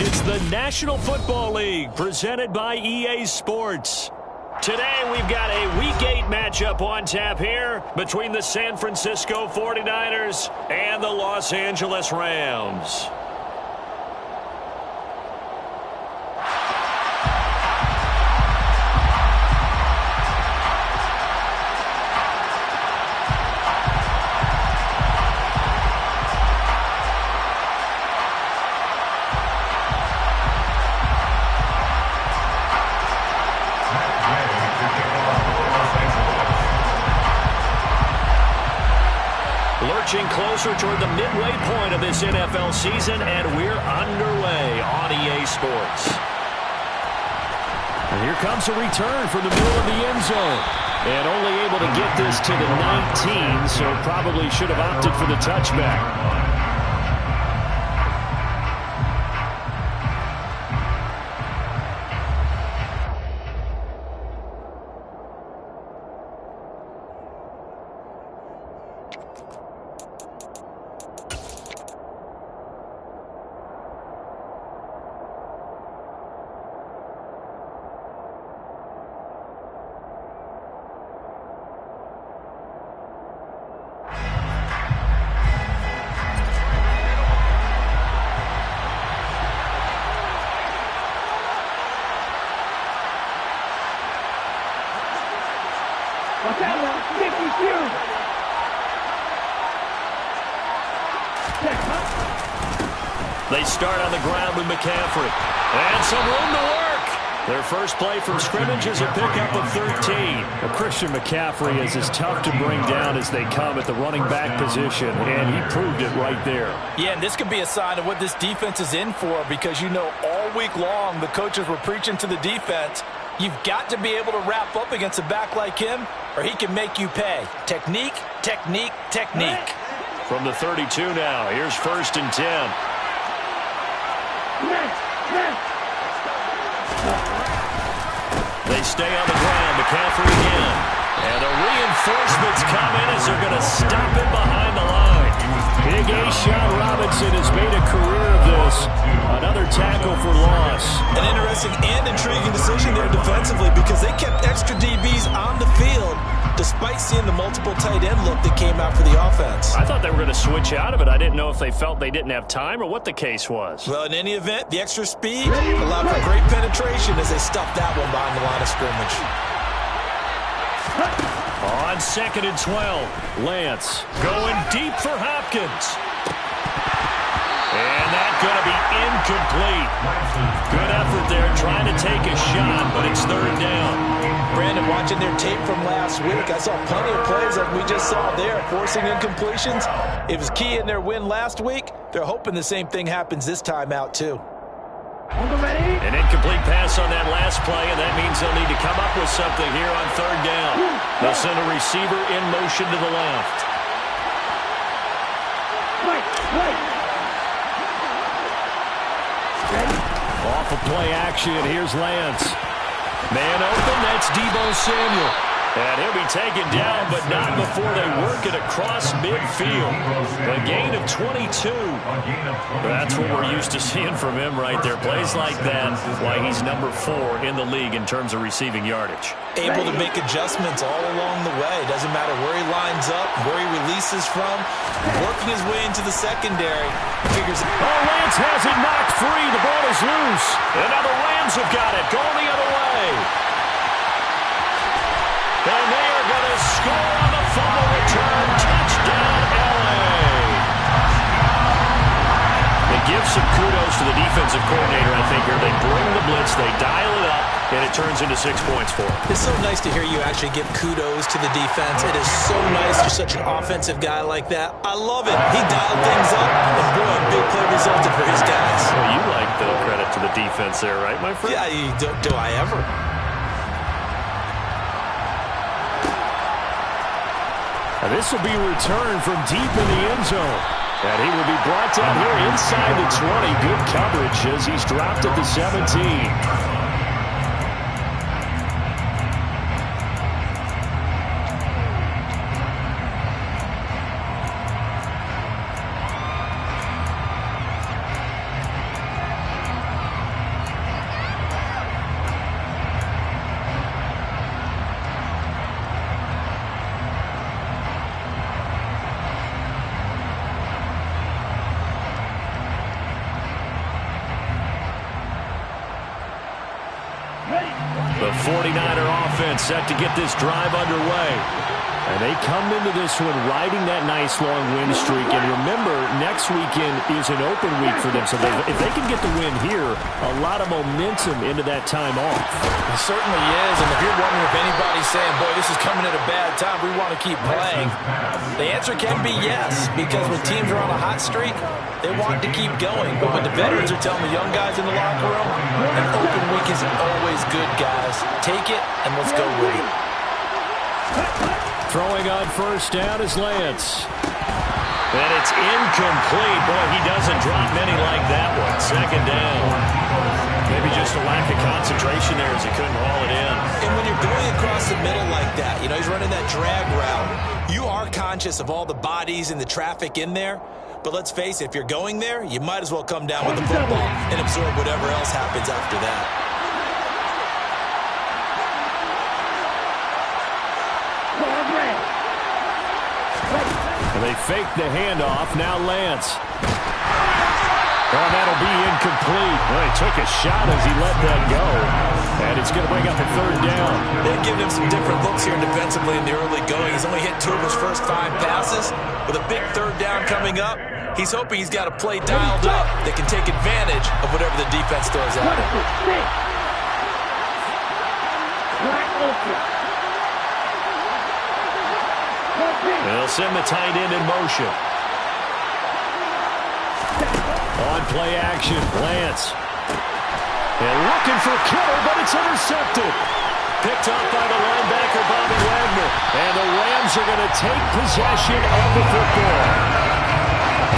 It's the National Football League presented by EA Sports. Today we've got a Week 8 matchup on tap here between the San Francisco 49ers and the Los Angeles Rams. Lurching closer toward the midway point of this NFL season, and we're underway on EA Sports. And here comes a return from the middle of the end zone. And only able to get this to the 19, so probably should have opted for the touchback. They start on the ground with McCaffrey. And some room to work. Their first play from scrimmage is a pickup of 13. Christian McCaffrey is as tough to bring down as they come at the running back position, and he proved it right there. Yeah, and this could be a sign of what this defense is in for, because you know all week long the coaches were preaching to the defense, you've got to be able to wrap up against a back like him, or he can make you pay. Technique, technique, technique. From the 32 now, here's 1st and 10. They stay on the ground. McCaffrey again. And the reinforcements come in as they're going to stop it behind the line. Big A-Shot Robinson has made a career of this. Another tackle for loss. An interesting and intriguing decision there defensively, because they kept extra DBs on the field despite seeing the multiple tight end look that came out for the offense. I thought they were going to switch out of it. I didn't know if they felt they didn't have time or what the case was. Well, in any event, the extra speed allowed for great penetration as they stuffed that one behind the line of scrimmage. On 2nd and 12, Lance going deep for Hopkins. And that's going to be incomplete. Good effort there trying to take a shot, but it's 3rd down. Brandon, watching their tape from last week, I saw plenty of plays like we just saw there, forcing incompletions. It was key in their win last week. They're hoping the same thing happens this time out, too. An incomplete pass on that last play, and that means they'll need to come up with something here on 3rd down. They'll send a receiver in motion to the left. Off of play action, here's Lance. Man open, that's Deebo Samuel. And he'll be taken down, but not before they work it across midfield. A gain of 22. That's what we're used to seeing from him right there. Plays like that, why he's number 4 in the league in terms of receiving yardage. Able to make adjustments all along the way. Doesn't matter where he lines up, where he releases from. Working his way into the secondary. Figures. Oh, Lance has it knocked free. The ball is loose. And now the Rams have got it. Going the other way. And they are going to score on the fumble return. Touchdown, L.A. They give some kudos to the defensive coordinator, I think, here. They bring the blitz, they dial it up, and it turns into 6 points for them. It's so nice to hear you actually give kudos to the defense. It is so nice for such an offensive guy like that. I love it. He dialed things up, and boy, a big play resulted for his guys. Well, you like the credit to the defense there, right, my friend? Yeah, do I ever? And this will be returned from deep in the end zone. And he will be brought down here inside the 20. Good coverage as he's dropped at the 17. The 49er offense set to get this drive underway. And they come into this one riding that nice long win streak. And remember, next weekend is an open week for them. So if they can get the win here, a lot of momentum into that time off. It certainly is. And if you're wondering if anybody's saying, boy, this is coming at a bad time, we want to keep playing, the answer can be yes. Because when teams are on a hot streak, they want to keep going. But when the veterans are telling the young guys in the locker room, an open week is always good, guys. Take it and let's go with it. Throwing on first down is Lance. And it's incomplete. Boy, he doesn't drop many like that one. Second down. Maybe just a lack of concentration there as he couldn't haul it in. And when you're going across the middle like that, you know, he's running that drag route, you are conscious of all the bodies and the traffic in there. But let's face it, if you're going there, you might as well come down with the football and absorb whatever else happens after that. They fake the handoff. Now Lance. Oh, that'll be incomplete. Well, he took a shot as he let that go. And it's going to bring up a third down. They've given him some different looks here defensively in the early going. He's only hit 2 of his first 5 passes. With a big third down coming up, he's hoping he's got a play dialed up that can take advantage of whatever the defense throws at him. They'll send the tight end in motion. On play action, Lance. And looking for Kittle, but it's intercepted. Picked up by the linebacker, Bobby Wagner. And the Rams are going to take possession of the football.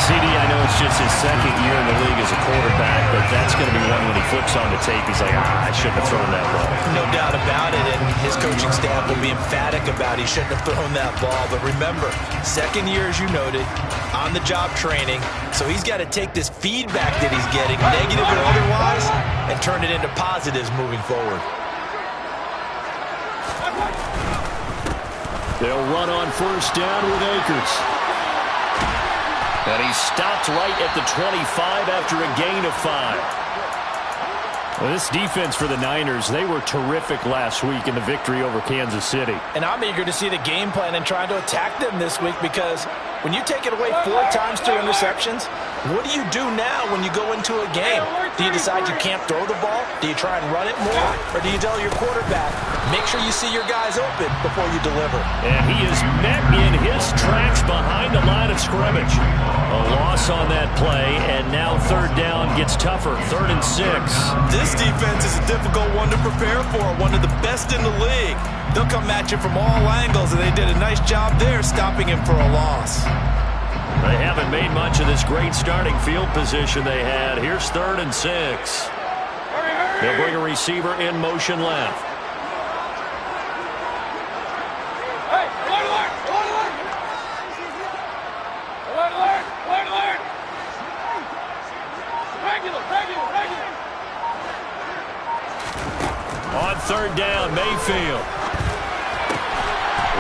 CD, I know it's just his second year in the league as a quarterback, but that's going to be one when he flips on the tape. He's like, I shouldn't have thrown that ball. No doubt about it, and his coaching staff will be emphatic about he shouldn't have thrown that ball. But remember, second year, as you noted, on-the-job training, so he's got to take this feedback that he's getting, negative or otherwise, and turn it into positives moving forward. They'll run on first down with Akers. And he stopped right at the 25 after a gain of 5. Well, this defense for the Niners, they were terrific last week in the victory over Kansas City. And I'm eager to see the game plan and trying to attack them this week, because when you take it away 4 times through interceptions, what do you do now when you go into a game? Do you decide you can't throw the ball? Do you try and run it more? Or do you tell your quarterback, make sure you see your guys open before you deliver? And he is met in his tracks behind the line of scrimmage. A loss on that play, and now third down gets tougher. 3rd and 6. This defense is a difficult one to prepare for, one of the best in the league. They'll come at you from all angles, and they did a nice job there stopping him for a loss. They haven't made much of this great starting field position they had. Here's 3rd and 6. They'll bring a receiver in motion left. On 3rd down, Mayfield.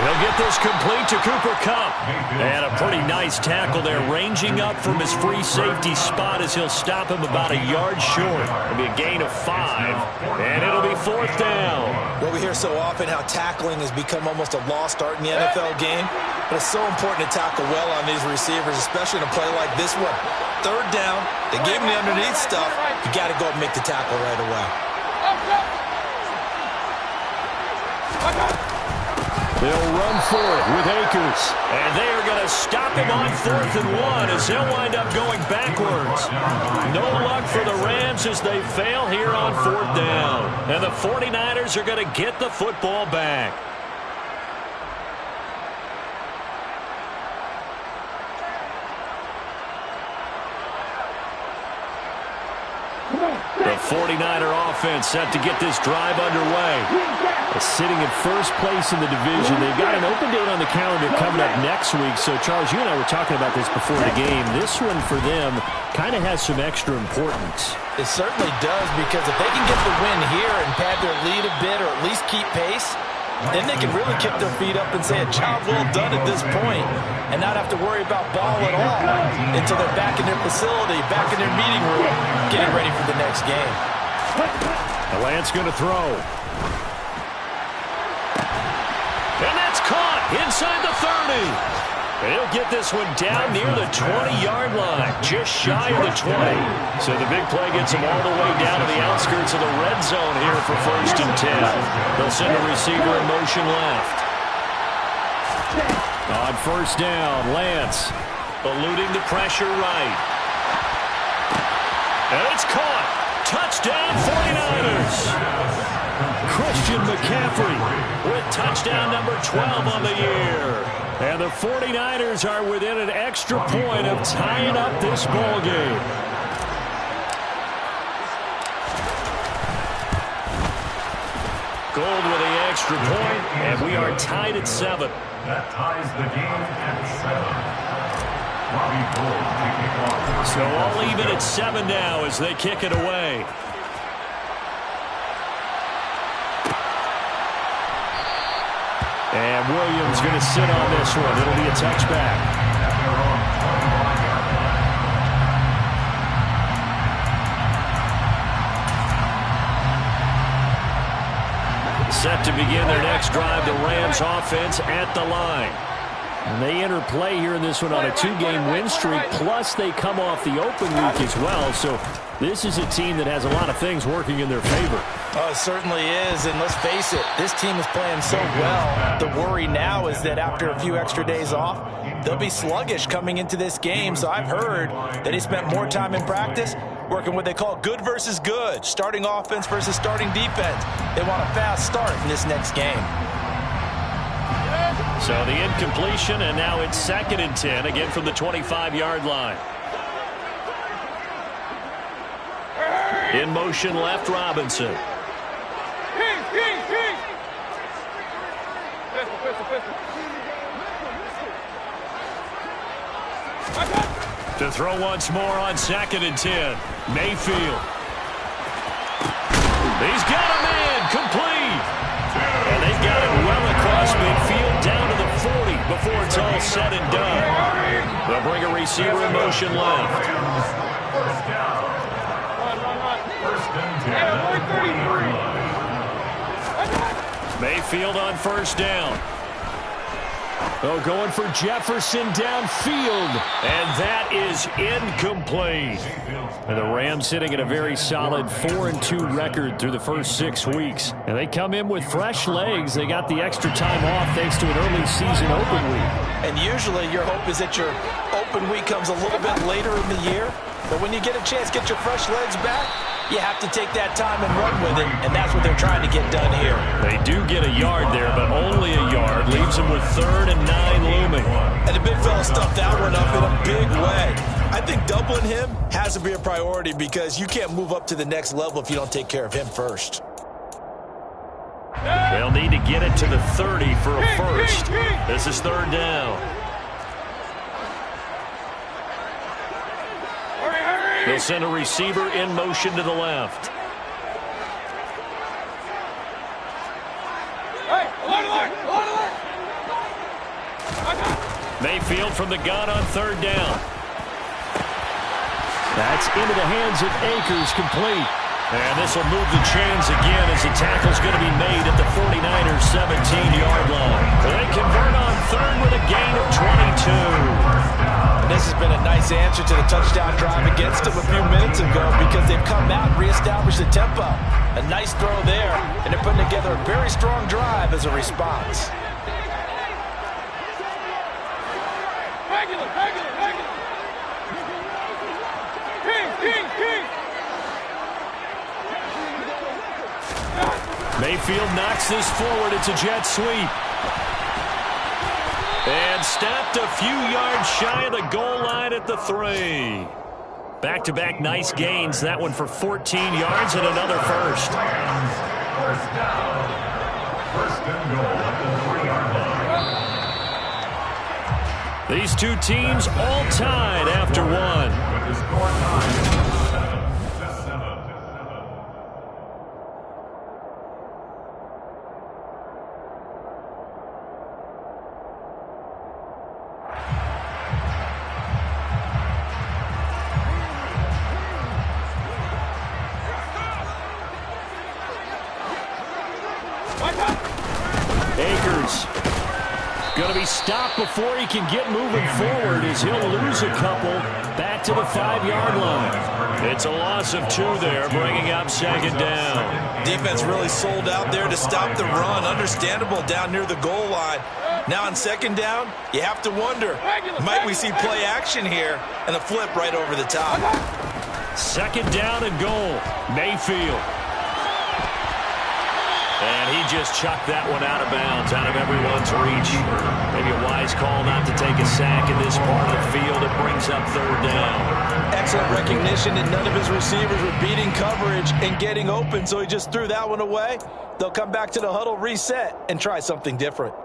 He'll get this complete to Cooper Kupp. And a pretty nice tackle there, ranging up from his free safety spot as he'll stop him about a yard short. It'll be a gain of 5, and it'll be 4th down. Well, we hear so often how tackling has become almost a lost art in the NFL game, but it's so important to tackle well on these receivers, especially in a play like this one. 3rd down, they gave him the underneath stuff. You got to go and make the tackle right away. They'll run for it with Akers. And they are going to stop him on 4th and 1 as he'll wind up going backwards. No luck for the Rams as they fail here on 4th down. And the 49ers are going to get the football back. The 49er offense set to get this drive underway. Sitting in first place in the division. They've got an open date on the calendar coming up next week. So, Charles, you and I were talking about this before the game. This one for them kind of has some extra importance. It certainly does, because if they can get the win here and pad their lead a bit or at least keep pace, then they can really kick their feet up and say a job well done at this point and not have to worry about ball at all until they're back in their facility, back in their meeting room, getting ready for the next game. The Lance going to throw. inside the 30. He'll get this one down near the 20-yard line, just shy of the 20. So the big play gets him all the way down to the outskirts of the red zone here for 1st and 10. They'll send a receiver in motion left. On 1st down, Lance eluding the pressure right. And it's caught. Touchdown 49ers. Christian McCaffrey with touchdown number 12 on the year. And the 49ers are within an extra point of tying up this ball game. Gold with the extra point, and we are tied at 7. That ties the game at 7. So all even at 7 now as they kick it away. And Williams going to sit on this one. It'll be a touchback. Set to begin their next drive, the Rams offense at the line. And they enter play here in this one on a 2-game win streak, plus they come off the open week as well. So this is a team that has a lot of things working in their favor. Oh, it certainly is, and let's face it, this team is playing so well. The worry now is that after a few extra days off, they'll be sluggish coming into this game. So I've heard that he spent more time in practice working what they call good versus good, starting offense versus starting defense. They want a fast start in this next game. So the incompletion, and now it's 2nd and 10, again from the 25-yard line. In motion left, Robinson. To throw once more on 2nd and 10. Mayfield. He's got a man, complete. And they've got it well across midfield down to the 40 before it's all said and done. They'll bring a receiver in motion left. First down. 1st and 10. Mayfield on 1st down. Oh, going for Jefferson downfield. And that is incomplete. And the Rams sitting at a very solid 4-2 record through the first 6 weeks. And they come in with fresh legs. They got the extra time off thanks to an early season open week. And usually your hope is that your open week comes a little bit later in the year. But when you get a chance to get your fresh legs back, you have to take that time and run with it, and that's what they're trying to get done here. They do get a yard there, but only a yard. Leaves them with 3rd and 9 looming. And the big fella stuffed that one up in a big way. I think doubling him has to be a priority because you can't move up to the next level if you don't take care of him first. They'll need to get it to the 30 for a first. This is 3rd down. They'll send a receiver in motion to the left. Mayfield from the gun on 3rd down. That's into the hands of Akers, complete. And this will move the chains again as the tackle's going to be made at the 49ers' 17-yard line. They convert on 3rd with a gain of 22. And this has been a nice answer to the touchdown drive against them a few minutes ago because they've come out and reestablished the tempo. A nice throw there, and they're putting together a very strong drive as a response. Mayfield knocks this forward. It's a jet sweep. And stopped a few yards shy of the goal line at the 3. Back-to-back nice gains. That one for 14 yards and another first. First down. 1st and goal at the 3-yard line. These two teams all tied after one. With the score tied 7-7. Akers Going to be stopped before he can get moving forward as he'll lose a couple back to the 5-yard line. It's a loss of 2 there, bringing up 2nd down. Defense really sold out there to stop the run. Understandable down near the goal line. Now on 2nd down, you have to wonder, might we see play action here and a flip right over the top? 2nd down and goal. Mayfield. And he just chucked that one out of bounds, out of everyone's reach. Maybe a wise call not to take a sack in this part of the field. It brings up 3rd down. Excellent recognition that none of his receivers were beating coverage and getting open, so he just threw that one away. They'll come back to the huddle, reset, and try something different.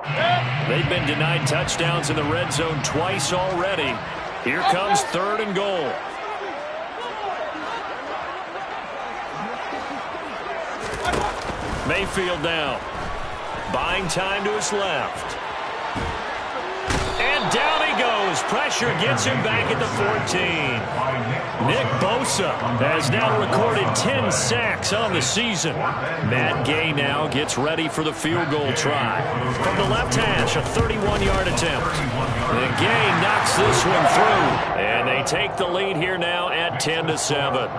They've been denied touchdowns in the red zone twice already. Here comes 3rd and goal. Mayfield now. Buying time to his left. And down he goes. Pressure gets him back at the 14. Nick Bosa has now recorded 10 sacks on the season. Matt Gay now gets ready for the field goal try. From the left hash, a 31-yard attempt. And Gay knocks this one through. And they take the lead here now at 10-7.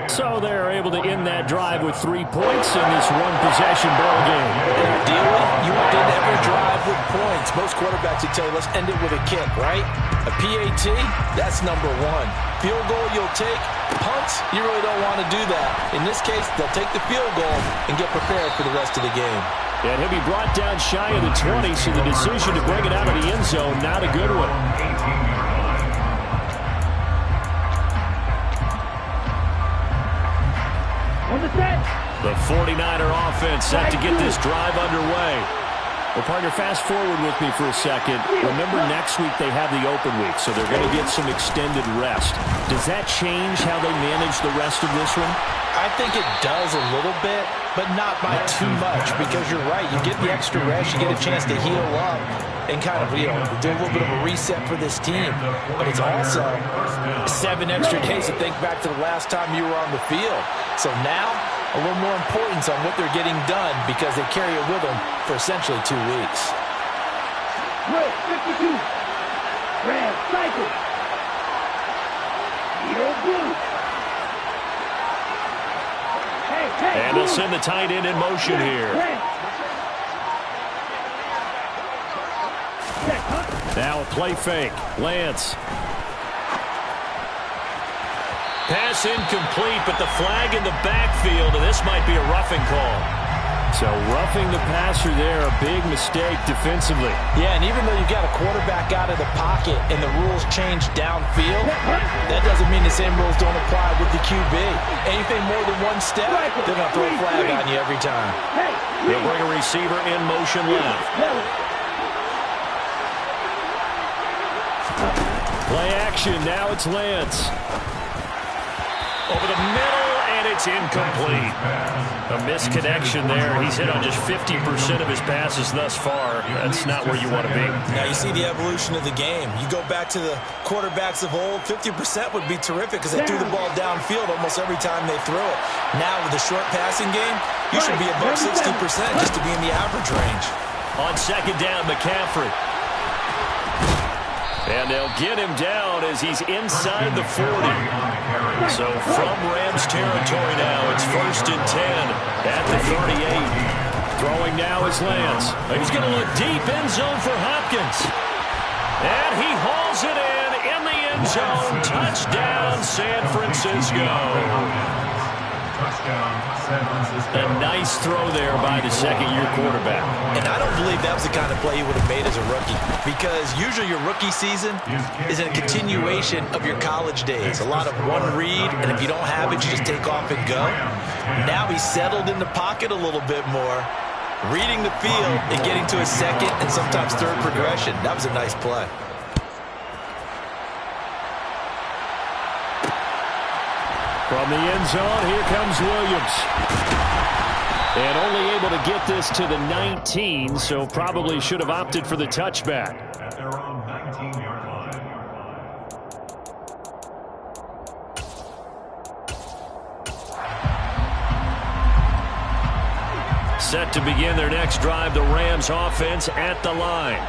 So they're able to end that drive with 3 points in this one-possession ball game. Ideally, you would end every drive with points. Most quarterbacks would tell you, let's end it with a kick, right? A PAT, that's number 1. Field goal, you'll take. Punts, you really don't want to do that. In this case, they'll take the field goal and get prepared for the rest of the game. And he'll be brought down shy of the 20, so the decision to bring it out of the end zone, not a good one. The 49er offense set to get this drive underway. Well, partner, fast forward with me for a second. Remember, next week they have the open week, so they're going to get some extended rest. Does that change how they manage the rest of this one? I think it does a little bit, but not by too much, because you're right. You get the extra rest, you get a chance to heal up and kind of, do a little bit of a reset for this team. But it's also 7 extra days to think back to the last time you were on the field. So now, a little more importance on what they're getting done because they carry it with them for essentially 2 weeks. 52. Red cycle. Hero blue. And they'll send the tight end in motion here. Now a play fake. Lance. Pass incomplete, but the flag in the backfield, and this might be a roughing call. So roughing the passer there, a big mistake defensively. Yeah, and even though you got a quarterback out of the pocket and the rules change downfield, that doesn't mean the same rules don't apply with the QB. Anything more than 1 step, they're going to throw a flag on you every time. They'll bring a receiver in motion left. Play action, now it's Lance. Over the middle, and it's incomplete. A misconnection there. He's hit on just 50% of his passes thus far. That's not where you want to be. Now you see the evolution of the game. You go back to the quarterbacks of old, 50% would be terrific because they threw the ball downfield almost every time they threw it. Now with the short passing game, you should be above 60% just to be in the average range. On 2nd down, McCaffrey. And they'll get him down as he's inside the 40. So from Rams territory now, it's 1st and 10 at the 38. Throwing now is Lance. He's going to look deep, end zone for Hopkins. And he hauls it in the end zone. Touchdown, San Francisco. A nice throw there by the 2nd-year quarterback. And I don't believe that was the kind of play he would have made as a rookie, because usually your rookie season is a continuation of your college days. A lot of one read, and if you don't have it, you just take off and go. Now he's settled in the pocket a little bit more, reading the field and getting to his 2nd and sometimes 3rd progression. That was a nice play. From the end zone, here comes Williams. And only able to get this to the 19, so probably should have opted for the touchback. At their own 19-yard line. Set to begin their next drive, the Rams offense at the line.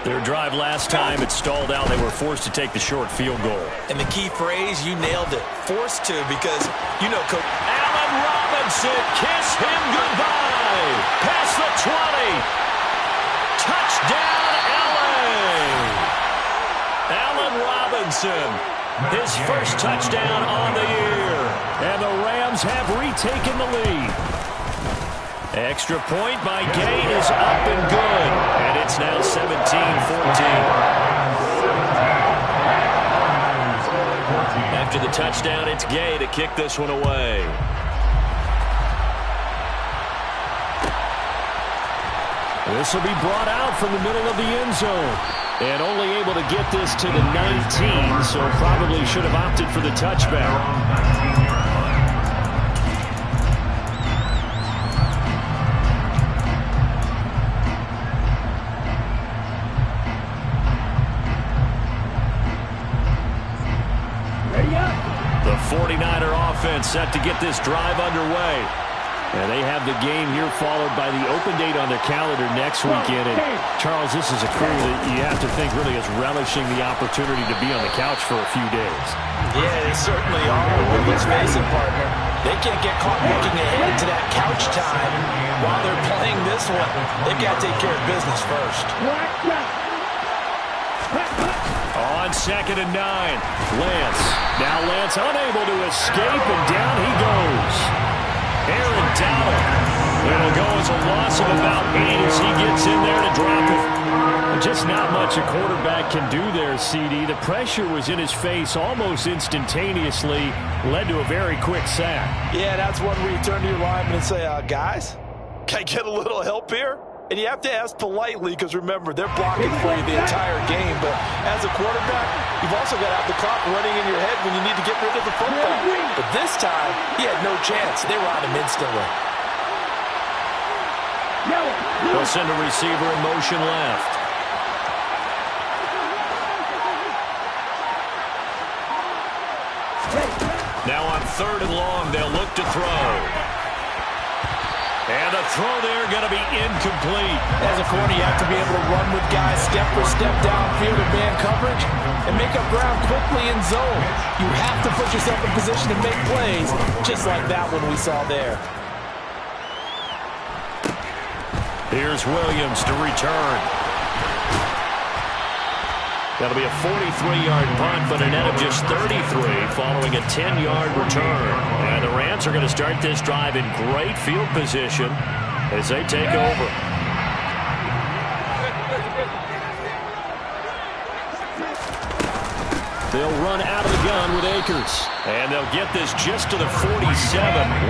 Their drive last time, it stalled out. They were forced to take the short field goal. And the key phrase, you nailed it. Forced to, because, you know, Coach. Allen Robinson, kiss him goodbye. Past the 20. Touchdown, Allen. Allen Robinson, his first touchdown on the year. And the Rams have retaken the lead. Extra point by Gain is up and good. And it's now 17-14. After the touchdown, it's Gay to kick this one away. This will be brought out from the middle of the end zone. And only able to get this to the 19, so probably should have opted for the touchback. The 49er offense set to get this drive underway. And they have the game here followed by the open date on their calendar next weekend. And Charles, this is a crew that you have to think really is relishing the opportunity to be on the couch for a few days. Yeah, they certainly are. But let's face it, partner. They can't get caught looking ahead to that couch time while they're playing this one. They've got to take care of business first. On 2nd and 9, Lance. Now Lance unable to escape, and down he goes. Aaron Donald. It'll go as a loss of about 8 as he gets in there to drop it. Just not much a quarterback can do there, CD. The pressure was in his face almost instantaneously, led to a very quick sack. Yeah, that's one where you turn to your lineman and say, guys, can I get a little help here? And you have to ask politely because, remember, they're blocking for you the entire game. But as a quarterback, you've also got to have the clock running in your head when you need to get rid of the football. But this time, he had no chance. They were on him instantly. They'll send a receiver in motion left. Now on 3rd and long, they'll look to throw. And the throw there going to be incomplete. As a corner, you have to be able to run with guys step for step downfield in man coverage and make up ground quickly in zone. You have to put yourself in position to make plays, just like that one we saw there. Here's Williams to return. That'll be a 43-yard punt, but a net of just 33 following a 10-yard return. And the Rams are going to start this drive in great field position as they take over. They'll run out of the gun with Akers. And they'll get this just to the 47,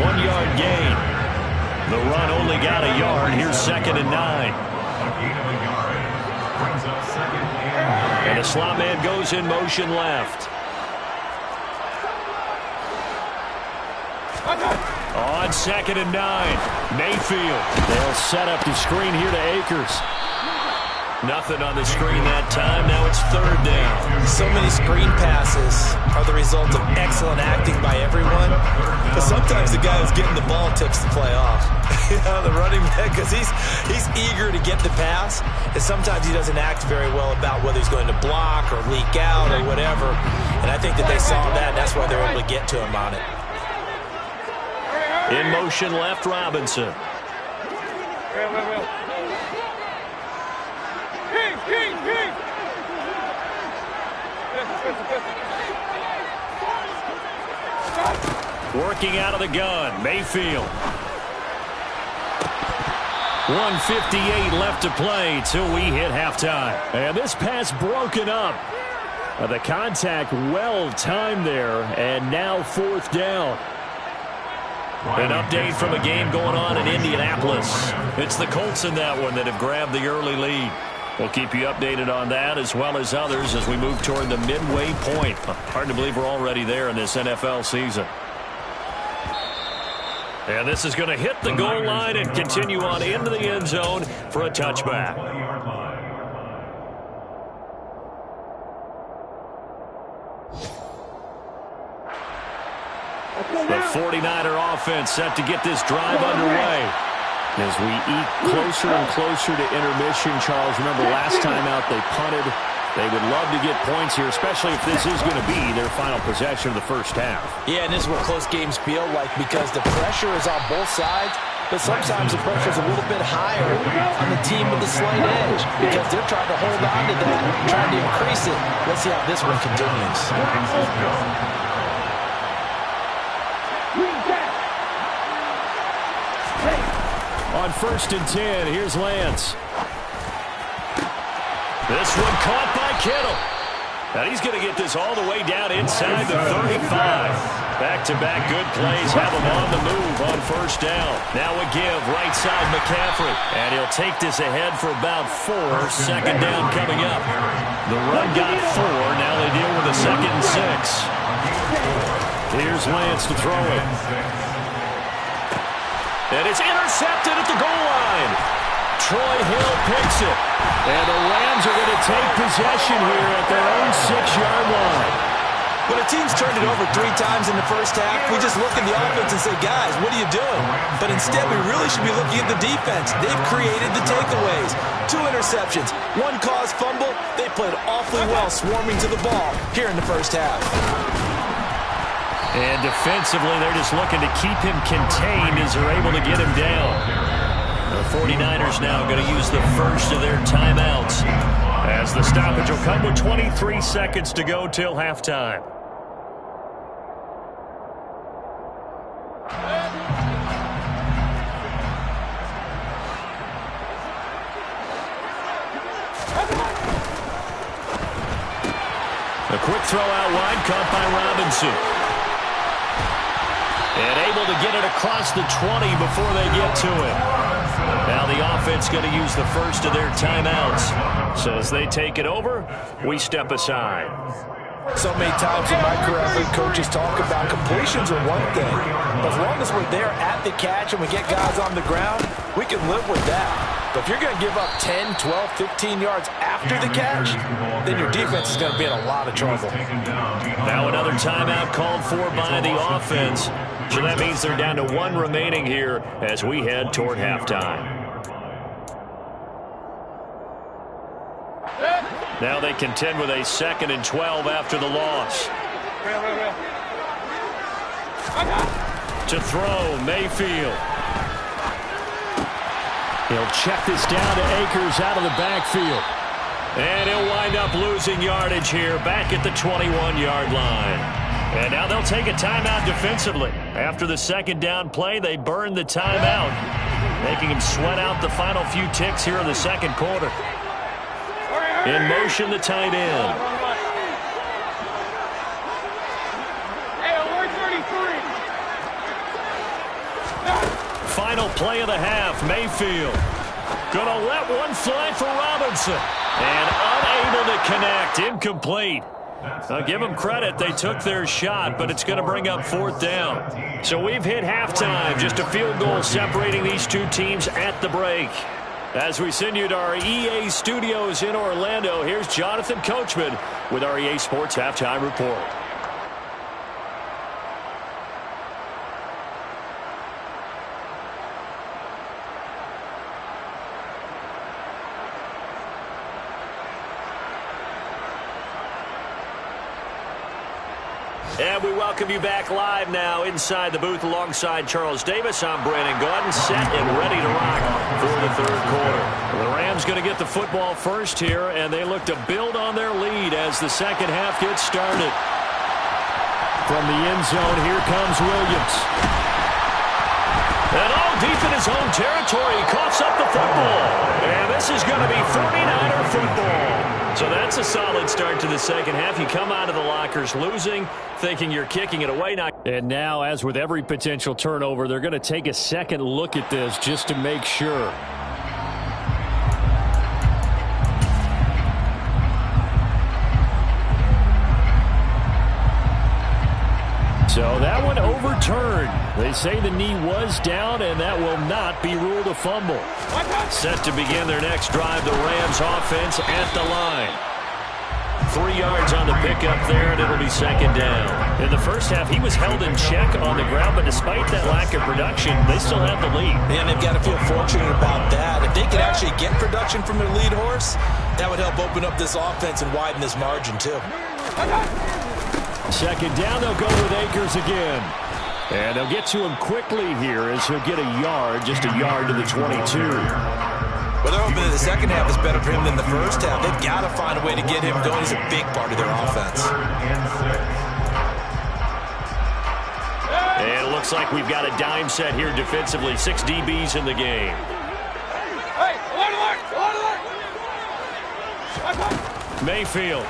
1-yard gain. The run only got a yard. Here's 2nd and 9. And the slot man goes in motion left. On 2nd and 9, Mayfield. They'll set up the screen here to Akers. Nothing on the screen that time. Now it's 3rd down. So many screen passes are the result of excellent acting by everyone. But sometimes the guy who's getting the ball tips the play off. You know, the running back, because he's eager to get the pass. And sometimes he doesn't act very well about whether he's going to block or leak out or whatever. And I think that they saw that, and that's why they're able to get to him on it. In motion left, Robinson. Working out of the gun, Mayfield. 1:58 left to play till we hit halftime. And this pass broken up. The contact well timed there, and now 4th down. An update from a game going on in Indianapolis. It's the Colts in that one that have grabbed the early lead. We'll keep you updated on that as well as others as we move toward the midway point. Hard to believe we're already there in this NFL season. And this is going to hit the goal line and continue on into the end zone for a touchback. The 49er offense set to get this drive underway. As we eke closer and closer to intermission, Charles, remember last time out they punted. They would love to get points here, especially if this is going to be their final possession of the first half. Yeah, and this is what close games feel like because the pressure is on both sides, but sometimes the pressure is a little bit higher on the team with the slight edge because they're trying to hold on to that, trying to increase it. Let's see how this one continues. On 1st and 10, here's Lance. This one caught by Kittle. And he's going to get this all the way down inside the 35. Back-to-back good plays have him on the move on 1st down. Now a give, right side McCaffrey. And he'll take this ahead for about 4. 2nd down coming up. The run got 4. Now they deal with a 2nd and 6. Here's Lance to throw it. And it's intercepted at the goal line. Troy Hill picks it. And the Rams are going to take possession here at their own 6-yard line. When a team's turned it over 3 times in the first half, we just look at the offense and say, guys, what are you doing? But instead, we really should be looking at the defense. They've created the takeaways. 2 interceptions, 1 caused fumble. They played awfully well swarming to the ball here in the first half. And defensively, they're just looking to keep him contained as they're able to get him down. The 49ers now going to use the first of their timeouts as the stoppage will come with 23 seconds to go till halftime. A quick throw out wide, caught by Robinson. And able to get it across the 20 before they get to it. Now the offense going to use the first of their timeouts. So as they take it over, we step aside. So many times in my career, I've heard coaches talk about completions are one thing. But as long as we're there at the catch and we get guys on the ground, we can live with that. But if you're going to give up 10, 12, 15 yards after the catch, then your defense is going to be in a lot of trouble. Now another timeout called for by the offense. So that means they're down to 1 remaining here as we head toward halftime. Now they contend with a 2nd and 12 after the loss. To throw, Mayfield. He'll check this down to Akers out of the backfield. And he'll wind up losing yardage here back at the 21-yard line. And now they'll take a timeout defensively. After the 2nd down play, they burn the timeout, making him sweat out the final few ticks here in the 2nd quarter. In motion, the tight end. Final play of the half, Mayfield. Gonna let one fly for Robinson. And unable to connect, incomplete. I'll give them credit, they took their shot, but it's going to bring up 4th down. So we've hit halftime, just a field goal separating these 2 teams at the break. As we send you to our EA studios in Orlando, here's Jonathan Coachman with our EA Sports Halftime Report. And we welcome you back live now inside the booth alongside Charles Davis. I'm Brandon Gaudin, set and ready to rock for the 3rd quarter. The Rams going to get the football first here, and they look to build on their lead as the 2nd half gets started. From the end zone, here comes Williams. And all deep in his own territory, he coughs up the football. And this is going to be 49er football. So that's a solid start to the 2nd half. You come out of the lockers losing, thinking you're kicking it away. And now, as with every potential turnover, they're going to take a second look at this just to make sure. So that one overturned. They say the knee was down, and that will not be ruled a fumble. Set to begin their next drive, the Rams offense at the line. 3 yards on the pickup there, and it'll be second down. In the first half, he was held in check on the ground, but despite that lack of production, they still have the lead. And they've got to feel fortunate about that. If they could actually get production from their lead horse, that would help open up this offense and widen this margin, too. Second down, they'll go with Akers again. And they'll get to him quickly here as he'll get a yard, just a yard to the 22. Well, they're hoping that the second half is better for him than the first half. They've got to find a way to get him going. He's a big part of their offense. And it looks like we've got a dime set here defensively. 6 DBs in the game. Mayfield.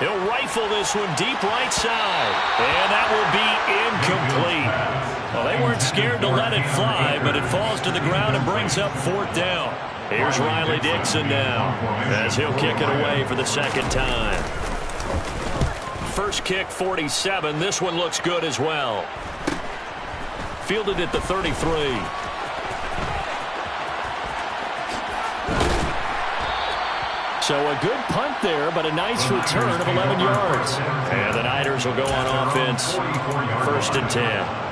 He'll rifle this one deep right side. And that will be incomplete. Well, they weren't scared to let it fly, but it falls to the ground and brings up 4th down. Here's Riley Dixon now as he'll kick it away for the second time. First kick, 47. This one looks good as well. Fielded at the 33. So a good punt there, but a nice return of 11 yards. And the Niners will go on offense. 1st and 10.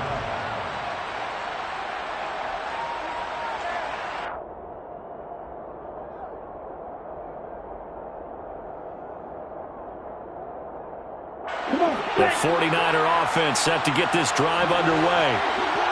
The 49er offense set to get this drive underway.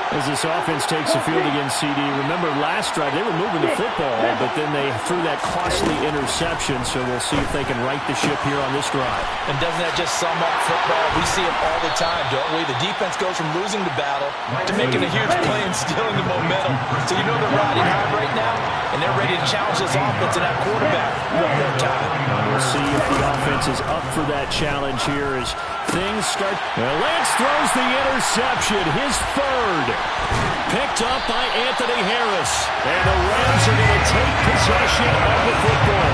As this offense takes the field against CD, remember last drive they were moving the football, but then they threw that costly interception, so we'll see if they can right the ship here on this drive. And doesn't that just sum up football? We see it all the time, don't we? The defense goes from losing the battle to making a huge play and stealing the momentum. So you know they're riding high right now, and they're ready to challenge this offense and that quarterback one more time. We'll see if the offense is up for that challenge here as things start. Lance throws the interception, his 3rd. Picked up by Anthony Harris. And the Rams are going to take possession of the football.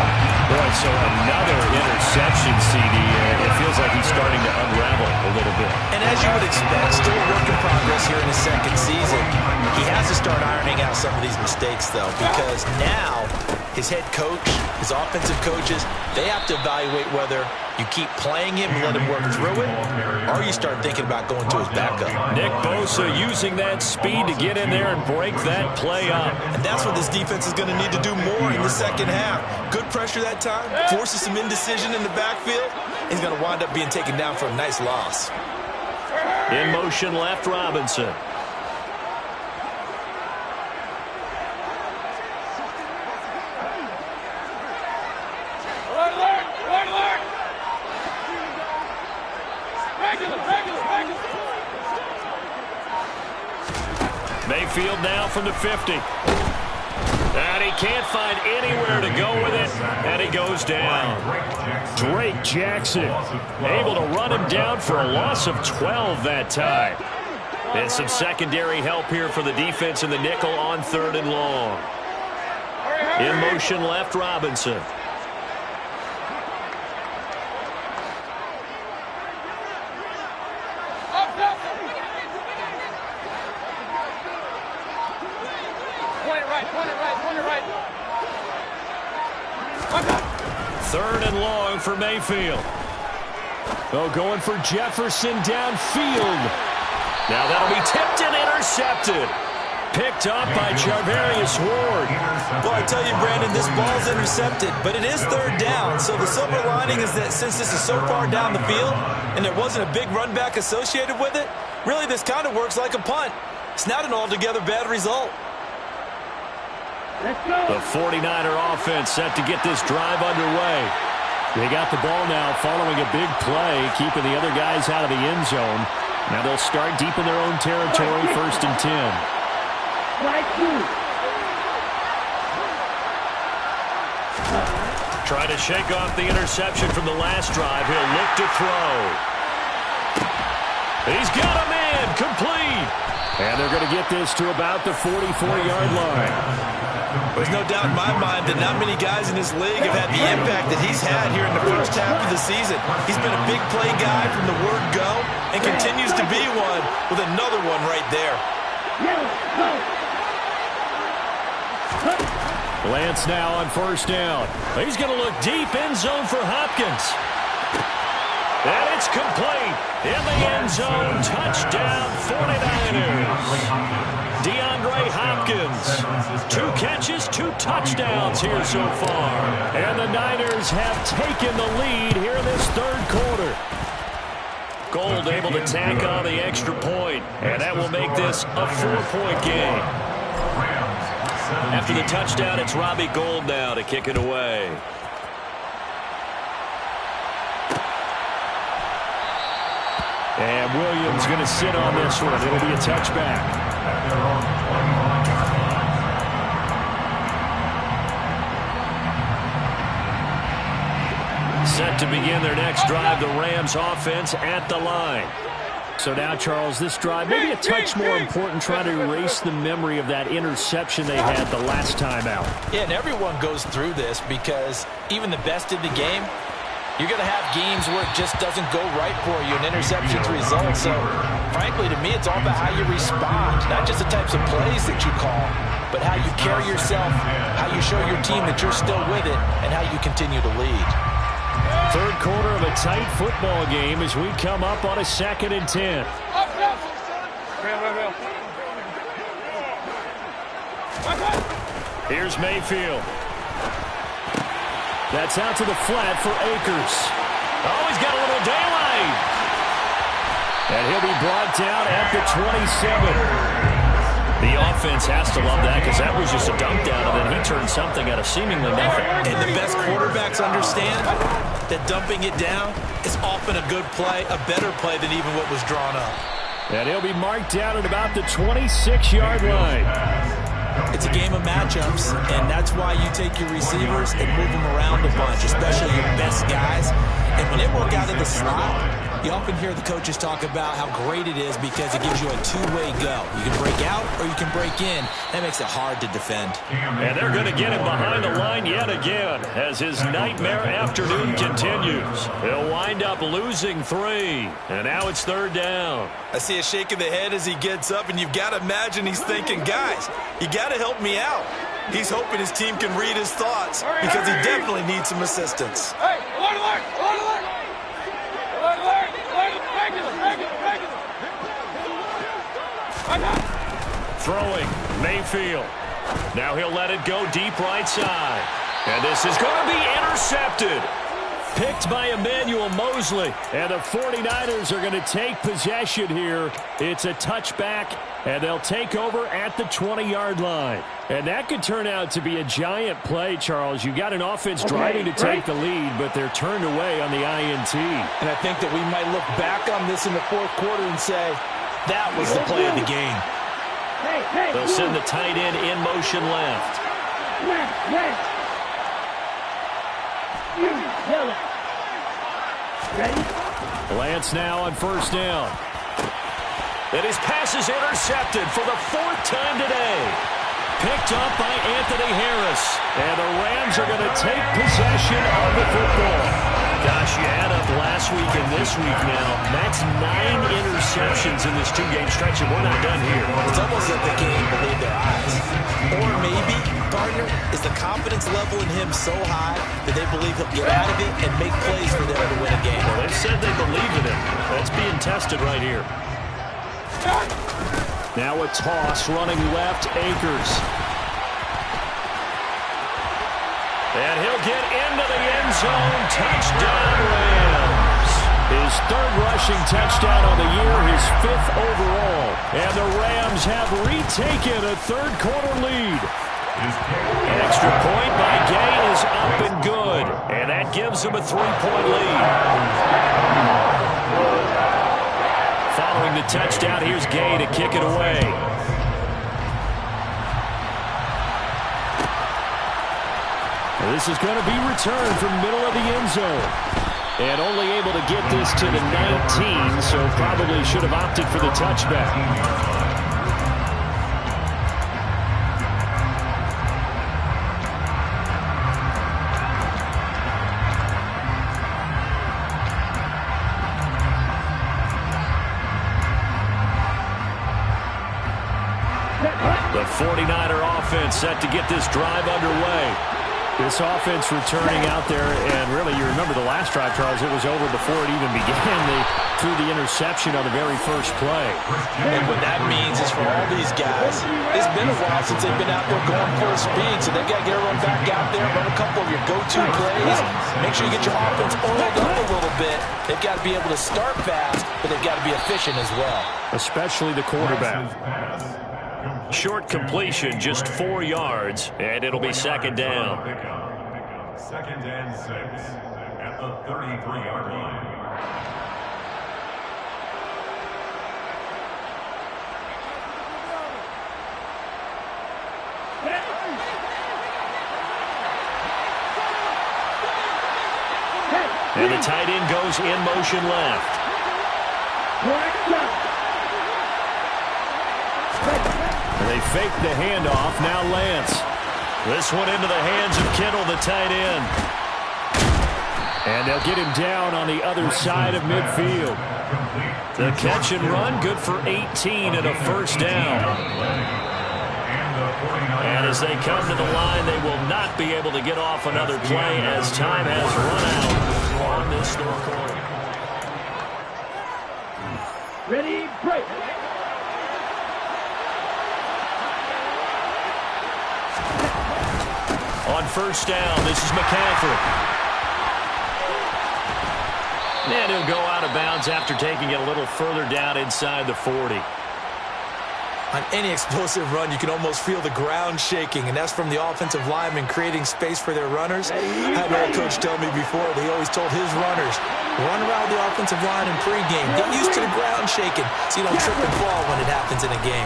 Boy, so another interception, CD. It feels like he's starting to unravel a little bit. And as you would expect, still a work in progress here in his 2nd season. He has to start ironing out some of these mistakes, though, because now his head coach, his offensive coaches, they have to evaluate whether you keep playing him and let him work through it, or you start thinking about going to his backup. Nick Bosa using that speed to get in there and break that play up. And that's what this defense is going to need to do more in the second half. Good pressure that time, forces some indecision in the backfield. He's going to wind up being taken down for a nice loss. In motion left, Robinson. Mayfield now from the 50. And he can't find anywhere to go with it, and he goes down. Drake Jackson able to run him down for a loss of 12 that time. And some secondary help here for the defense in the nickel on 3rd and long. In motion left, Robinson. Third and long for Mayfield. Oh, going for Jefferson downfield. Now that'll be tipped and intercepted. Picked up by Charvarius Ward. Well, I tell you, Brandon, this ball's intercepted, but it is 3rd down. So the silver lining is that since this is so far down the field and there wasn't a big run back associated with it, really this kind of works like a punt. It's not an altogether bad result. The 49er offense set to get this drive underway. They got the ball now following a big play, keeping the other guys out of the end zone. Now they'll start deep in their own territory, 1st and 10. Try to shake off the interception from the last drive. He'll look to throw. He's got a man, complete. And they're going to get this to about the 44-yard line. There's no doubt in my mind that not many guys in this league have had the impact that he's had here in the first half of the season. He's been a big play guy from the word go and continues to be one with another one right there. Lance now on first down. He's going to look deep end zone for Hopkins. And it's complete. In the end zone, touchdown 49ers. DeAndre Hopkins, 2 catches, 2 touchdowns here so far. And the Niners have taken the lead here in this third quarter. Gold able to tack on the extra point, and that will make this a 4-point game. After the touchdown, it's Robbie Gould now to kick it away. And Williams going to sit on this one. It'll be a touchback. Set to begin their next drive, the Rams offense at the line. So now, Charles, this drive maybe a touch more important, trying to erase the memory of that interception they had the last time out. Yeah, and everyone goes through this because even the best in the game, you're going to have games where it just doesn't go right for you, and interceptions result. So, frankly, to me, it's all about how you respond, not just the types of plays that you call, but how you carry yourself, how you show your team that you're still with it, and how you continue to lead. Third quarter of a tight football game as we come up on a 2nd and 10. Here's Mayfield. That's out to the flat for Akers. Oh, he's got a little daylight. And he'll be brought down at the 27. The offense has to love that because that was just a dump down, and then he turned something out of seemingly nothing. And the best quarterbacks understand that dumping it down is often a good play, a better play than even what was drawn up. And he'll be marked down at about the 26-yard line. It's a game of matchups, and that's why you take your receivers and move them around a bunch, especially your best guys. And when they work out of the slot, you often hear the coaches talk about how great it is because it gives you a two-way go. You can break out or you can break in. That makes it hard to defend. And they're going to get him behind the line yet again as his nightmare afternoon continues. He'll wind up losing 3. And now it's 3rd down. I see a shake of the head as he gets up, and you've got to imagine he's thinking, guys, you got to help me out. He's hoping his team can read his thoughts because he definitely needs some assistance. Hey, alert! Throwing, Mayfield. Now he'll let it go deep right side. And this is going to be intercepted. Picked by Emmanuel Mosley. And the 49ers are going to take possession here. It's a touchback, and they'll take over at the 20-yard line. And that could turn out to be a giant play, Charles. You got an offense driving to take the lead, but they're turned away on the INT. And I think that we might look back on this in the 4th quarter and say, that was the play of the game. They'll send the tight end in motion left. Ready? Lance now on first down. And his pass is intercepted for the 4th time today. Picked up by Anthony Harris. And the Rams are going to take possession of the football. Gosh, you add up last week and this week now. That's 9 interceptions in this 2-game stretch, and we're not done here. It's almost like they can't even believe their eyes. Or maybe, partner, is the confidence level in him so high that they believe he'll get out of it and make plays for them to win a game. Well, they've said they believe in him. That's being tested right here. Now a toss running left, Akers. And he'll get into the end zone. Touchdown, Rams. His 3rd rushing touchdown on the year, his 5th overall. And the Rams have retaken a 3rd quarter lead. An extra point by Gay is up and good. And that gives them a 3-point lead. Following the touchdown, here's Gay to kick it away. This is going to be returned from middle of the end zone. And only able to get this to the 19, so probably should have opted for the touchback. What? The 49er offense set to get this drive underway. This offense returning out there, and really, you remember the last drive, Charles, it was over before it even began. They threw the interception on the very first play. And what that means is for all these guys, it's been a while since they've been out there going full speed, so they've got to get everyone back out there, run a couple of your go-to plays, make sure you get your offense oiled up a little bit. They've got to be able to start fast, but they've got to be efficient as well. Especially the quarterback. Short completion, just 4 yards, and it'll be second down. Second and 6 at the 33-yard line. And the tight end goes in motion left. And they fake the handoff. Now Lance. This one into the hands of Kittle, the tight end. And they'll get him down on the other side of midfield. The catch and run, good for 18 and a first down. And as they come to the line, they will not be able to get off another play as time has run out on this scorecard. Ready, break. On first down, this is McCaffrey. And he'll go out of bounds after taking it a little further down inside the 40. On any explosive run, you can almost feel the ground shaking, and that's from the offensive linemen creating space for their runners. I had an old coach tell me before, he always told his runners, run around the offensive line in pregame. Get used to the ground shaking so you don't trip and fall when it happens in a game.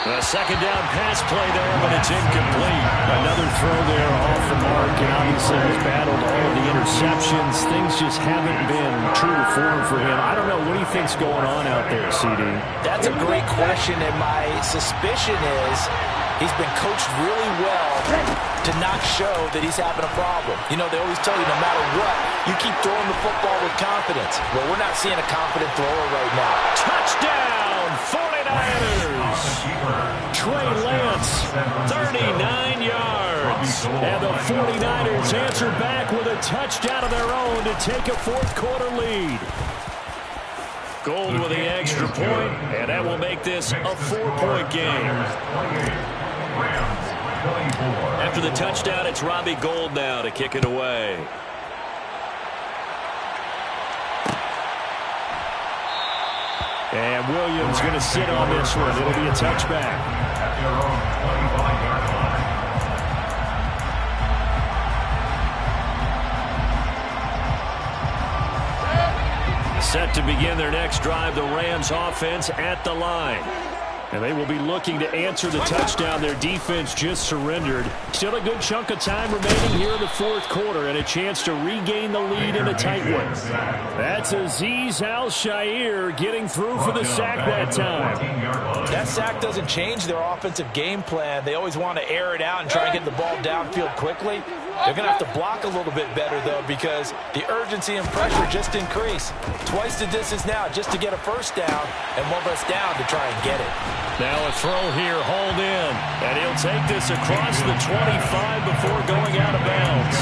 A second down pass play there, but it's incomplete. Another throw there off the mark, and obviously he's battled all of the interceptions. Things just haven't been true to form for him. I don't know. What do you think's going on out there, CD? That's a great question, and my suspicion is he's been coached really well to not show that he's having a problem. You know, they always tell you no matter what, you keep throwing the football with confidence. Well, we're not seeing a confident thrower right now. Touchdown, 49ers! Trey Lance, 39 yards. And the 49ers answer back with a touchdown of their own to take a fourth-quarter lead. Gold with the extra point, and that will make this a 4-point game. After the touchdown, it's Robbie Gould now to kick it away. And Williams going to sit on this one. It'll be a touchback. At their own 25-yard line. Set to begin their next drive, the Rams offense at the line. And they will be looking to answer the touchdown. Their defense just surrendered. Still a good chunk of time remaining here in the fourth quarter and a chance to regain the lead in a tight one. That's Azeez Al-Shaair getting through for the sack that time. That sack doesn't change their offensive game plan. They always want to air it out and try and get the ball downfield quickly. They're going to have to block a little bit better, though, because the urgency and pressure just increase. Twice the distance now just to get a first down, and one less down to try and get it. Now a throw here, hauled in, and he'll take this across the 25 before going out of bounds.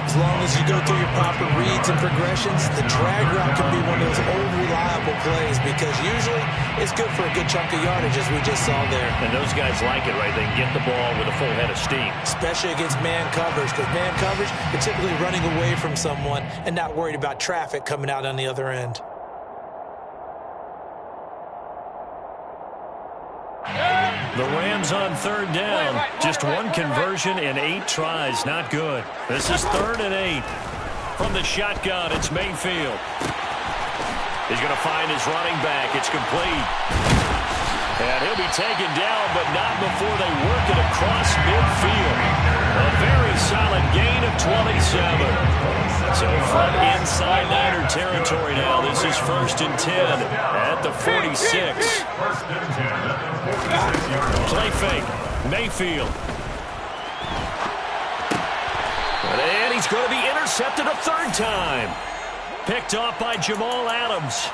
As long as you go through your proper reads and progressions, the drag route can be one of those old reliable plays because usually it's good for a good chunk of yardage, as we just saw there. And those guys like it, right? They can get the ball with a full head of steam. Especially against man coverage, because man coverage, you're typically running away from someone and not worried about traffic coming out on the other end. The Rams on third down. Just one conversion in 8 tries. Not good. This is 3rd and 8. From the shotgun, it's Mayfield. He's going to find his running back. It's complete. And he'll be taken down, but not before they work it across midfield. A very solid gain of 27. So from inside Niner territory now, this is 1st and 10 at the 46. Play fake. Mayfield. And he's going to be intercepted a 3rd time. Picked off by Jamal Adams.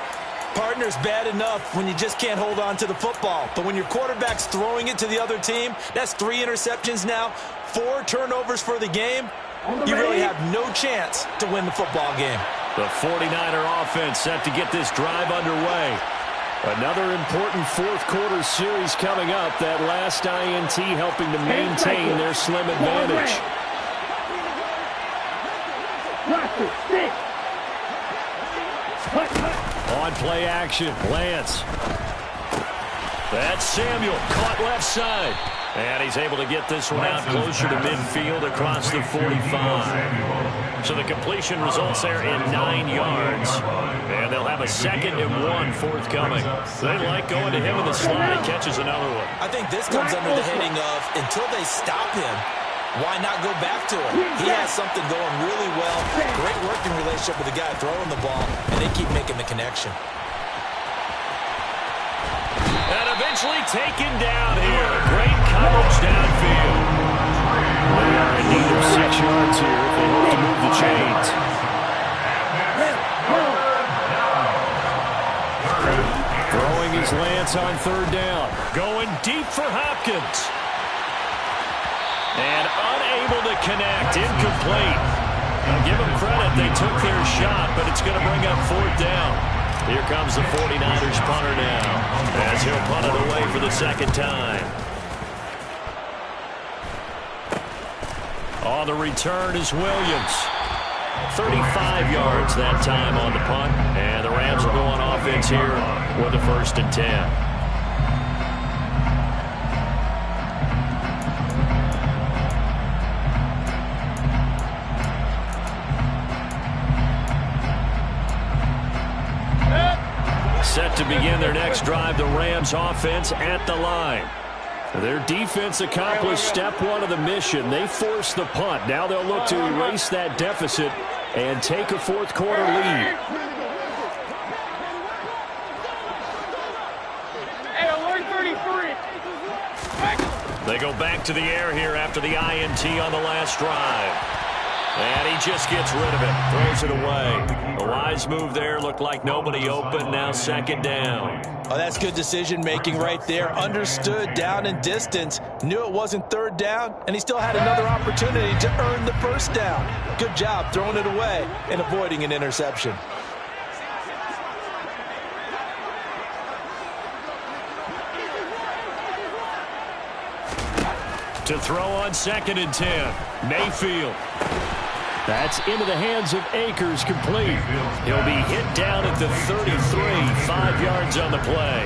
Partner's bad enough when you just can't hold on to the football. But when your quarterback's throwing it to the other team, that's 3 interceptions now, 4 turnovers for the game. You really have no chance to win the football game. The 49er offense set to get this drive underway. Another important fourth quarter series coming up. That last INT helping to maintain their slim advantage. On play action, Lance. That's Samuel, caught left side. And he's able to get this one out closer to midfield across the 45. So the completion results there in 9 yards. And they'll have a 2nd and 1 forthcoming. They like going to him in the slot. He catches another one. I think this comes under the heading of until they stop him, why not go back to him? He has something going really well. Great working relationship with the guy throwing the ball, and they keep making the connection. And eventually taken down here. Great coverage downfield. They are in need of 6 yards here if they hope to move the chains. Throwing his Lance on 3rd down. Going deep for Hopkins. And unable to connect. Incomplete. Now give them credit. They took their shot, but it's going to bring up 4th down. Here comes the 49ers punter now, as he'll punt it away for the 2nd time. On the return is Williams. 35 yards that time on the punt, and the Rams will go on offense here with the 1st and 10. Set to begin their next drive, the Rams offense at the line. Their defense accomplished step 1 of the mission. They forced the punt. Now they'll look to erase that deficit and take a fourth quarter lead. They go back to the air here after the INT on the last drive. And he just gets rid of it, throws it away. A wise move there, looked like nobody open, now 2nd down. Oh, that's good decision-making right there. Understood down and distance, knew it wasn't 3rd down, and he still had another opportunity to earn the 1st down. Good job throwing it away and avoiding an interception. To throw on 2nd and 10, Mayfield. That's into the hands of Akers, complete. He'll be hit down at the 33, 5 yards on the play.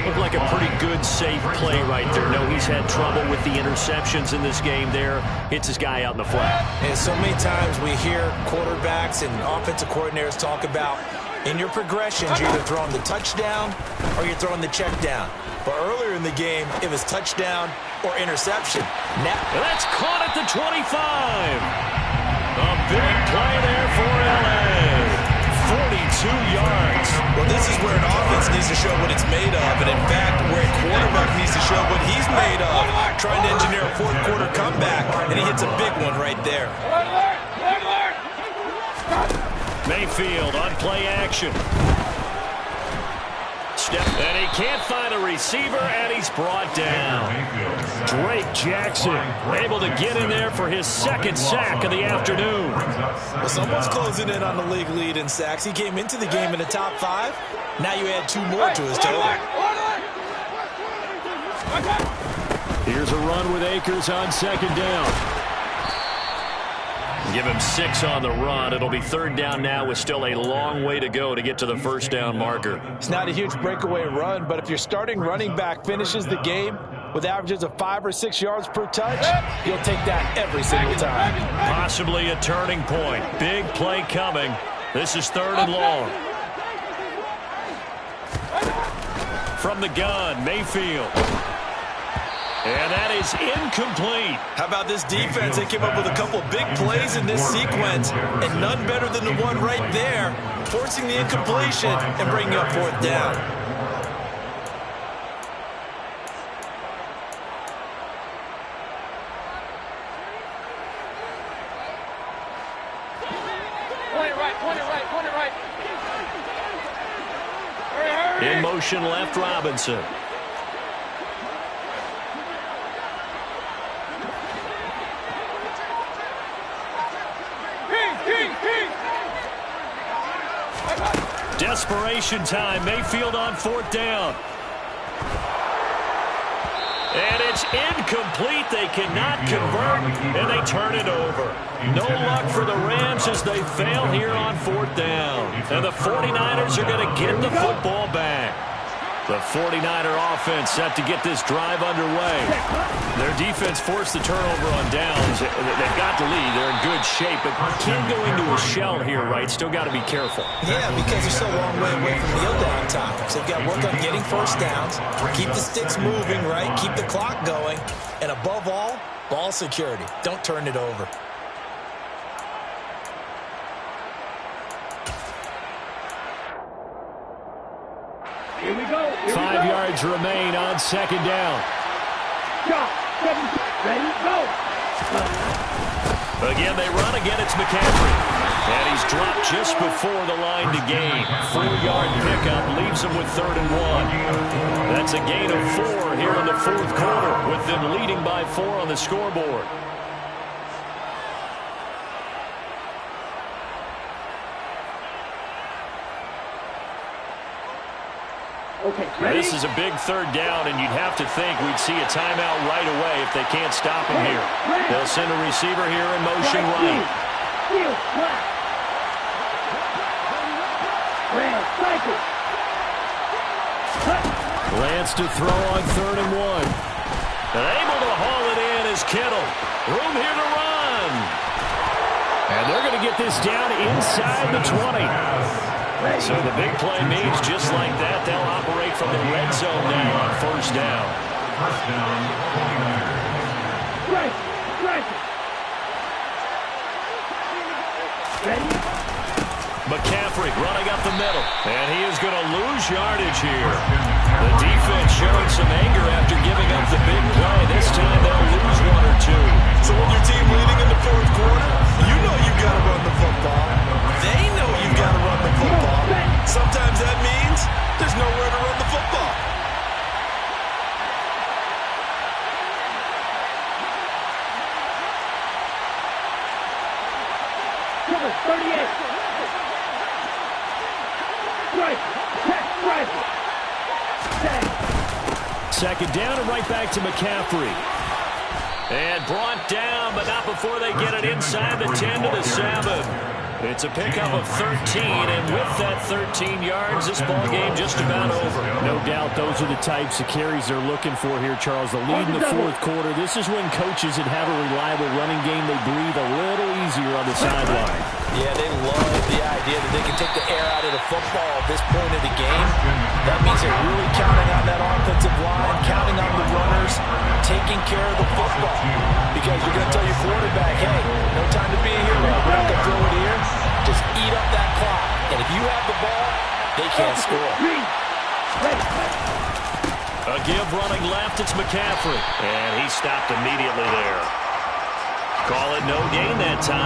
Looked like a pretty good, safe play right there. No, he's had trouble with the interceptions in this game there. Hits his guy out in the flat. And so many times we hear quarterbacks and offensive coordinators talk about in your progressions, you're either throwing the touchdown or you're throwing the check down. But earlier in the game, it was touchdown or interception. Now that's caught at the 25. A big play there for L.A. 42 yards. Well, this is where an offense needs to show what it's made of. And, in fact, where a quarterback needs to show what he's made of. Trying to engineer a fourth quarter comeback. And he hits a big one right there. Mayfield on play action. And he can't find a receiver, and he's brought down. Drake Jackson able to get in there for his 2nd sack of the afternoon. Well, someone's closing in on the league lead in sacks. He came into the game in the top 5. Now you add 2 more to his total. Here's a run with Akers on 2nd down. Give him 6 on the run. It'll be 3rd down now with still a long way to go to get to the 1st down marker. It's not a huge breakaway run, but if your starting running back finishes the game with averages of 5 or 6 yards per touch, you'll take that every single time. Possibly a turning point. Big play coming. This is 3rd and long. From the gun, Mayfield. And that is incomplete. How about this defense? They came up with a couple big plays in this sequence, and none better than the one right there, forcing the incompletion and bringing up 4th down. Point it right. In motion left, Robinson. Desperation time. Mayfield on 4th down. And it's incomplete. They cannot convert, and they turn it over. No luck for the Rams as they fail here on 4th down. And the 49ers are going to get the football back. The 49er offense set to get this drive underway. Their defense forced the turnover on downs. They've got the lead. They're in good shape, but can't go into a shell here, right? Still got to be careful. Yeah, because they're still a long way away from kneel down time. So they've got to work on getting first downs, keep the sticks moving, right? Keep the clock going. And above all, ball security. Don't turn it over. Here we go. 5 yards remain on 2nd down. Shot. Ready, go. Again, they run. Again, it's McCaffrey. And he's dropped just before the line to gain. 4-yard pickup leaves him with 3rd and 1. That's a gain of 4 here in the 4th quarter, with them leading by 4 on the scoreboard. Okay, ready? This is a big 3rd down, and you'd have to think we'd see a timeout right away if they can't stop him here. They'll send a receiver here in motion right. Field, flat. Rams, cycle. Lance to throw on 3rd and 1. And able to haul it in is Kittle. Room here to run. And they're going to get this down inside the 20. So the big play means just like that, they'll operate from the red zone now on 1st down. First down, 49ers. Strike. Ready? McCaffrey running up the middle. And he is going to lose yardage here. The defense showing some anger after giving up the big play. This time they'll lose 1 or 2. So when your team leading in the 4th quarter, you know you've got to run the football. They know you've got to run the football. Sometimes that means there's nowhere to run the football. Number 38. Strike. Second down and right back to McCaffrey. And brought down, but not before they get it inside the 10 to the 7. It's a pickup of 13, and with that 13 yards, this ball game just about over. No doubt those are the types of carries they're looking for here, Charles. The lead in the 4th quarter. This is when coaches that have a reliable running game, they breathe a little easier on the sideline. Yeah, they love the idea that they can take the air out of the football at this point of the game. That means they're really counting on that offensive line, counting on the runners, taking care of the football. Because you're going to tell your quarterback, hey, no time to be a hero. We're not going to throw it here. Just eat up that clock. And if you have the ball, they can't score. A give running left, it's McCaffrey. And he stopped immediately there. Call it no gain that time.